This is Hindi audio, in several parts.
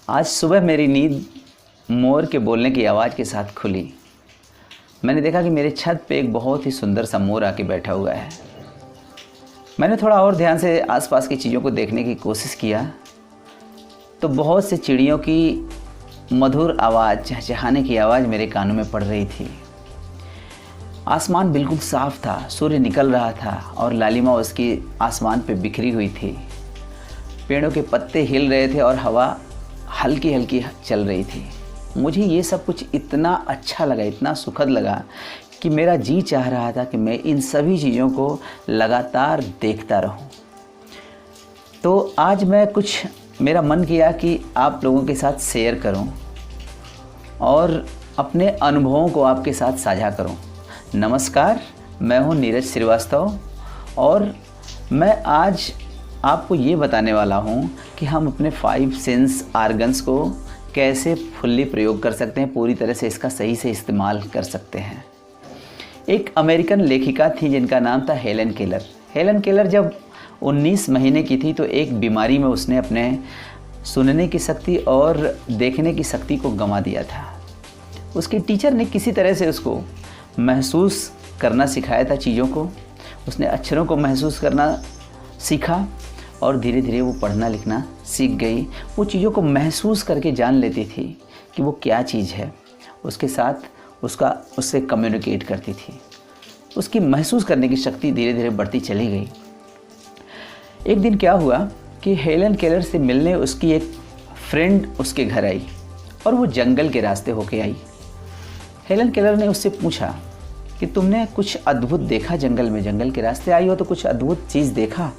आज सुबह मेरी नींद मोर के बोलने की आवाज़ के साथ खुली। मैंने देखा कि मेरे छत पे एक बहुत ही सुंदर सा मोर आके बैठा हुआ है। मैंने थोड़ा और ध्यान से आसपास की चीज़ों को देखने की कोशिश किया तो बहुत से चिड़ियों की मधुर आवाज़, चहचहाने की आवाज़ मेरे कानों में पड़ रही थी। आसमान बिल्कुल साफ था, सूर्य निकल रहा था और लालिमा उसकी आसमान पे बिखरी हुई थी। पेड़ों के पत्ते हिल रहे थे और हवा हल्की हल्की चल रही थी। मुझे ये सब कुछ इतना अच्छा लगा, इतना सुखद लगा कि मेरा जी चाह रहा था कि मैं इन सभी चीज़ों को लगातार देखता रहूं। तो आज मेरा मन किया कि आप लोगों के साथ शेयर करूं और अपने अनुभवों को आपके साथ साझा करूं। नमस्कार, मैं हूं नीरज श्रीवास्तव और मैं आज आपको ये बताने वाला हूं कि हम अपने 5 सेंस ऑर्गन्स को कैसे फुल्ली प्रयोग कर सकते हैं, पूरी तरह से इसका सही से इस्तेमाल कर सकते हैं। एक अमेरिकन लेखिका थी जिनका नाम था हेलन केलर। हेलन केलर जब 19 महीने की थी तो एक बीमारी में उसने अपने सुनने की शक्ति और देखने की शक्ति को गंवा दिया था। उसके टीचर ने किसी तरह से उसको महसूस करना सिखाया था चीज़ों को। उसने अक्षरों को महसूस करना सीखा और धीरे धीरे वो पढ़ना लिखना सीख गई। वो चीज़ों को महसूस करके जान लेती थी कि वो क्या चीज़ है, उसके साथ उससे कम्युनिकेट करती थी। उसकी महसूस करने की शक्ति धीरे धीरे बढ़ती चली गई। एक दिन क्या हुआ कि हेलन केलर से मिलने उसकी एक फ्रेंड उसके घर आई और वो जंगल के रास्ते होके आई। हेलन केलर ने उससे पूछा कि तुमने कुछ अद्भुत देखा जंगल के रास्ते आई हो तो कुछ अद्भुत चीज़ देखा?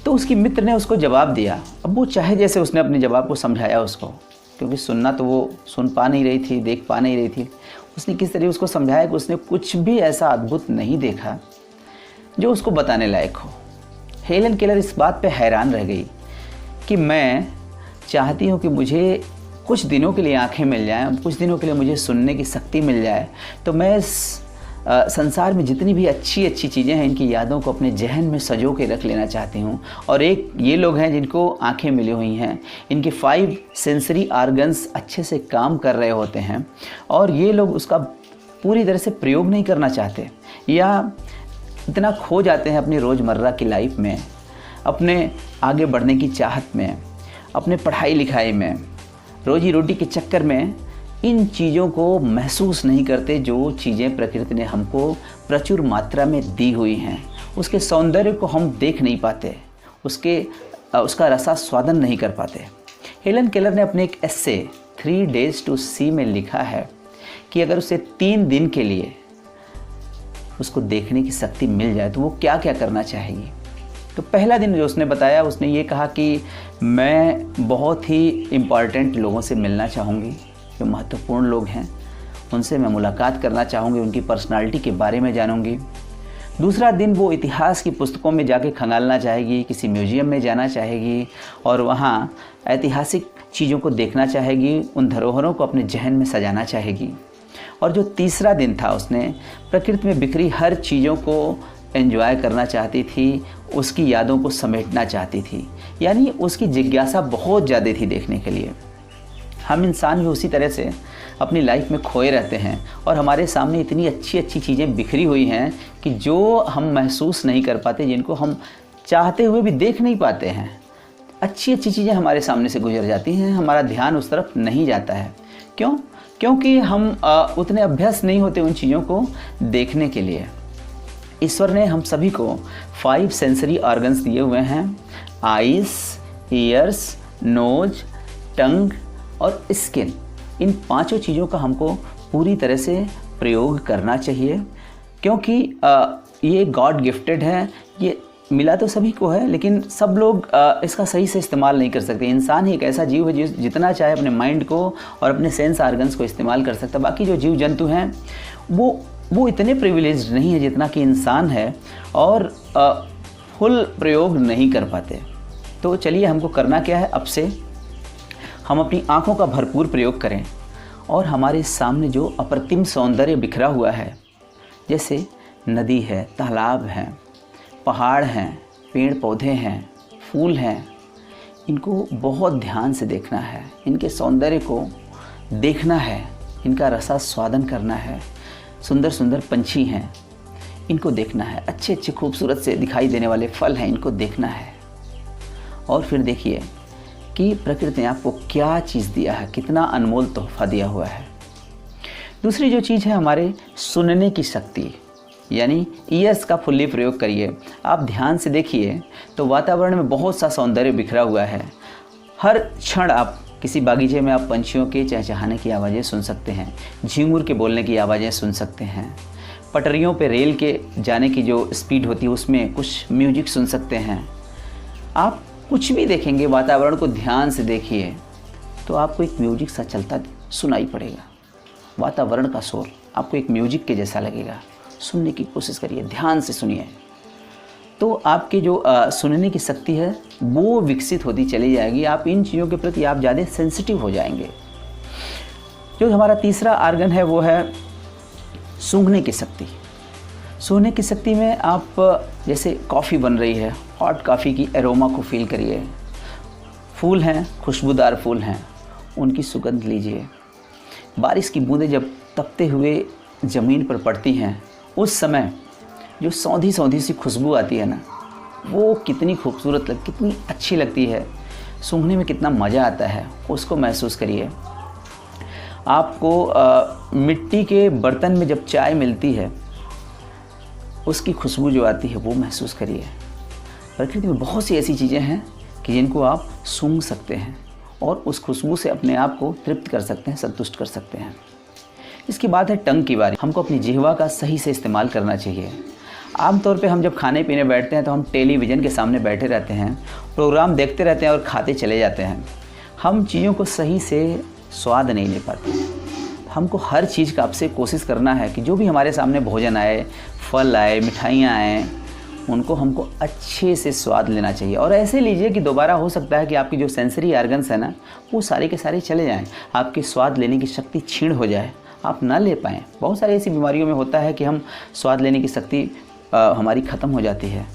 तो उसकी मित्र ने उसको जवाब दिया। अब वो चाहे जैसे उसने अपने जवाब को समझाया उसको, क्योंकि सुनना तो वो सुन पा नहीं रही थी, देख पा नहीं रही थी। उसने किस तरह उसको समझाया कि उसने कुछ भी ऐसा अद्भुत नहीं देखा जो उसको बताने लायक हो। हेलन केलर इस बात पे हैरान रह गई कि मैं चाहती हूँ कि मुझे कुछ दिनों के लिए आंखें मिल जाएं, कुछ दिनों के लिए मुझे सुनने की शक्ति मिल जाए तो मैं इस संसार में जितनी भी अच्छी अच्छी चीज़ें हैं इनकी यादों को अपने जहन में सजो के रख लेना चाहती हूँ। और एक ये लोग हैं जिनको आंखें मिली हुई हैं, इनके 5 सेंसरी ऑर्गन्स अच्छे से काम कर रहे होते हैं और ये लोग उसका पूरी तरह से प्रयोग नहीं करना चाहते या इतना खो जाते हैं अपनी रोज़मर्रा की लाइफ में, अपने आगे बढ़ने की चाहत में, अपने पढ़ाई लिखाई में, रोजी रोटी के चक्कर में इन चीज़ों को महसूस नहीं करते जो चीज़ें प्रकृति ने हमको प्रचुर मात्रा में दी हुई हैं। उसके सौंदर्य को हम देख नहीं पाते, उसका रसास्वादन नहीं कर पाते। हेलन केलर ने अपने एक एस्से 3 Days to See में लिखा है कि अगर उसे 3 दिन के लिए उसको देखने की शक्ति मिल जाए तो वो क्या क्या करना चाहेगी। तो पहला दिन जो उसने बताया, उसने ये कहा कि मैं बहुत ही इम्पॉर्टेंट लोगों से मिलना चाहूँगी, जो महत्वपूर्ण लोग हैं उनसे मैं मुलाकात करना चाहूँगी, उनकी पर्सनालिटी के बारे में जानूँगी। दूसरा दिन वो इतिहास की पुस्तकों में जाके खंगालना चाहेगी, किसी म्यूजियम में जाना चाहेगी और वहाँ ऐतिहासिक चीज़ों को देखना चाहेगी, उन धरोहरों को अपने जहन में सजाना चाहेगी। और जो तीसरा दिन था, उसने प्रकृति में बिखरी हर चीज़ों को एंजॉय करना चाहती थी, उसकी यादों को समेटना चाहती थी। यानी उसकी जिज्ञासा बहुत ज़्यादा थी देखने के लिए। हम इंसान भी उसी तरह से अपनी लाइफ में खोए रहते हैं और हमारे सामने इतनी अच्छी अच्छी चीज़ें बिखरी हुई हैं कि जो हम महसूस नहीं कर पाते, जिनको हम चाहते हुए भी देख नहीं पाते हैं। अच्छी अच्छी चीज़ें हमारे सामने से गुजर जाती हैं, हमारा ध्यान उस तरफ नहीं जाता है। क्यों? क्योंकि हम उतने अभ्यस्त नहीं होते उन चीज़ों को देखने के लिए। ईश्वर ने हम सभी को 5 सेंसरी ऑर्गन्स दिए हुए हैं, आइज़, ईयर्स, नोज, टंग और स्किन। इन 5 चीज़ों का हमको पूरी तरह से प्रयोग करना चाहिए, क्योंकि ये गॉड गिफ्टेड है। ये मिला तो सभी को है, लेकिन सब लोग इसका सही से इस्तेमाल नहीं कर सकते। इंसान ही एक ऐसा जीव है जो जितना चाहे अपने माइंड को और अपने सेंस ऑर्गन्स को इस्तेमाल कर सकता है। बाकी जो जीव जंतु हैं वो इतने प्रिविलेज्ड नहीं है जितना कि इंसान है और फुल प्रयोग नहीं कर पाते। तो चलिए, हमको करना क्या है, अब से हम अपनी आँखों का भरपूर प्रयोग करें और हमारे सामने जो अप्रतिम सौंदर्य बिखरा हुआ है, जैसे नदी है, तालाब हैं, पहाड़ हैं, पेड़ पौधे हैं, फूल हैं, इनको बहुत ध्यान से देखना है, इनके सौंदर्य को देखना है, इनका रसास्वादन करना है। सुंदर सुंदर पंछी हैं, इनको देखना है। अच्छे अच्छे खूबसूरत से दिखाई देने वाले फल हैं, इनको देखना है। और फिर देखिए कि प्रकृति ने आपको क्या चीज़ दिया है, कितना अनमोल तोहफा दिया हुआ है। दूसरी जो चीज़ है हमारे सुनने की शक्ति, यानी ईयर्स का फुल्ली प्रयोग करिए। आप ध्यान से देखिए तो वातावरण में बहुत सा सौंदर्य बिखरा हुआ है। हर क्षण आप किसी बागीचे में आप पंछियों के चहचहाने की आवाज़ें सुन सकते हैं, झिंगुर के बोलने की आवाज़ें सुन सकते हैं, पटरियों पे रेल के जाने की जो स्पीड होती है उसमें कुछ म्यूजिक सुन सकते हैं। आप कुछ भी देखेंगे, वातावरण को ध्यान से देखिए तो आपको एक म्यूजिक सा चलता सुनाई पड़ेगा। वातावरण का शोर आपको एक म्यूजिक के जैसा लगेगा। सुनने की कोशिश करिए, ध्यान से सुनिए, तो आपकी जो सुनने की शक्ति है वो विकसित होती चली जाएगी। आप इन चीज़ों के प्रति आप ज़्यादा सेंसिटिव हो जाएंगे। जो हमारा तीसरा आर्गन है वो है सूंघने की शक्ति। सूंघने की शक्ति में आप जैसे कॉफ़ी बन रही है, हॉट कॉफ़ी की एरोमा को फील करिए। फूल हैं, खुशबूदार फूल हैं, उनकी सुगंध लीजिए। बारिश की बूंदें जब तपते हुए ज़मीन पर पड़ती हैं उस समय जो सौंधी सौंधी सी खुशबू आती है ना, वो कितनी खूबसूरत कितनी अच्छी लगती है। सूंघने में कितना मज़ा आता है, उसको महसूस करिए। आपको मिट्टी के बर्तन में जब चाय मिलती है उसकी खुशबू जो आती है वो महसूस करिए। प्रकृति में बहुत सी ऐसी चीज़ें हैं कि जिनको आप सूंघ सकते हैं और उस खुशबू से अपने आप को तृप्त कर सकते हैं, संतुष्ट कर सकते हैं। इसकी बात है टंग की बारी। हमको अपनी जिह्वा का सही से इस्तेमाल करना चाहिए। आमतौर पे हम जब खाने पीने बैठते हैं तो हम टेलीविज़न के सामने बैठे रहते हैं, प्रोग्राम देखते रहते हैं और खाते चले जाते हैं। हम चीज़ों को सही से स्वाद नहीं ले पाते। हमको हर चीज़ का आपसे कोशिश करना है कि जो भी हमारे सामने भोजन आए, फल आए, मिठाइयाँ आएँ, उनको हमको अच्छे से स्वाद लेना चाहिए। और ऐसे लीजिए कि दोबारा हो सकता है कि आपकी जो सेंसरी ऑर्गन्स है ना वो सारे के सारे चले जाएँ, आपकी स्वाद लेने की शक्ति क्षीण हो जाए, आप ना ले पाएँ। बहुत सारी ऐसी बीमारियों में होता है कि हम स्वाद लेने की शक्ति हमारी ख़त्म हो जाती है।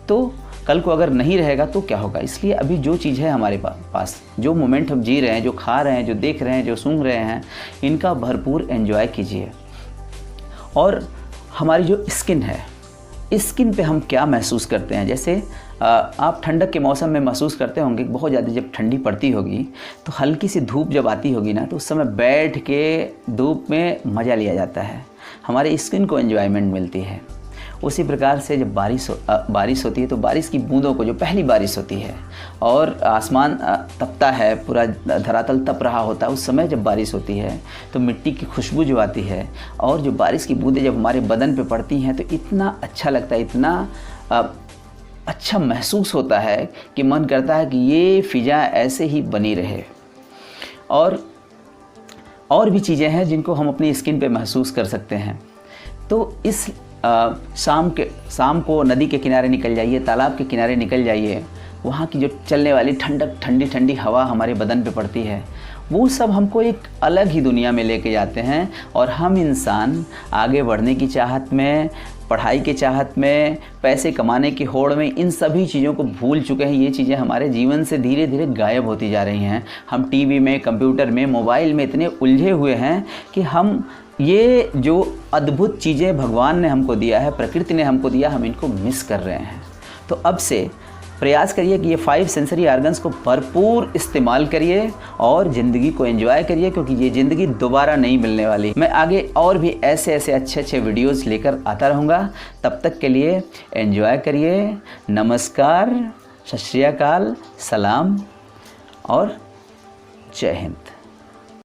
तो कल को अगर नहीं रहेगा तो क्या होगा। इसलिए अभी जो चीज़ है हमारे पास, जो मोमेंट हम जी रहे हैं, जो खा रहे हैं, जो देख रहे हैं, जो सूंघ रहे हैं, इनका भरपूर एंजॉय कीजिए। और हमारी जो स्किन है, स्किन पे हम क्या महसूस करते हैं, जैसे आप ठंडक के मौसम में महसूस करते होंगे बहुत ज़्यादा जब ठंडी पड़ती होगी तो हल्की सी धूप जब आती होगी ना तो उस समय बैठ के धूप में मज़ा लिया जाता है, हमारे स्किन को एंजॉयमेंट मिलती है। उसी प्रकार से जब बारिश होती है तो बारिश की बूंदों को, जो पहली बारिश होती है और आसमान तपता है, पूरा धरातल तप रहा होता है, उस समय जब बारिश होती है तो मिट्टी की खुशबू जो आती है और जो बारिश की बूंदें जब हमारे बदन पे पड़ती हैं तो इतना अच्छा लगता है, इतना अच्छा महसूस होता है कि मन करता है कि ये फ़िज़ा ऐसे ही बनी रहे। और भी चीज़ें हैं जिनको हम अपनी स्किन पे महसूस कर सकते हैं। तो इस शाम को नदी के किनारे निकल जाइए, तालाब के किनारे निकल जाइए, वहाँ की जो चलने वाली ठंडी ठंडी हवा हमारे बदन पे पड़ती है, वो सब हमको एक अलग ही दुनिया में लेके जाते हैं। और हम इंसान आगे बढ़ने की चाहत में, पढ़ाई के चाहत में, पैसे कमाने की होड़ में इन सभी चीज़ों को भूल चुके हैं। ये चीज़ें हमारे जीवन से धीरे धीरे गायब होती जा रही हैं। हम टीवी में, कंप्यूटर में, मोबाइल में इतने उलझे हुए हैं कि हम ये जो अद्भुत चीज़ें भगवान ने हमको दिया है, प्रकृति ने हमको दिया, हम इनको मिस कर रहे हैं। तो अब से प्रयास करिए कि ये 5 सेंसरी ऑर्गन्स को भरपूर इस्तेमाल करिए और ज़िंदगी को एंजॉय करिए, क्योंकि ये ज़िंदगी दोबारा नहीं मिलने वाली। मैं आगे और भी ऐसे अच्छे वीडियोस लेकर आता रहूँगा। तब तक के लिए एंजॉय करिए। नमस्कार, सत श्री अकाल, सलाम और जय हिंद।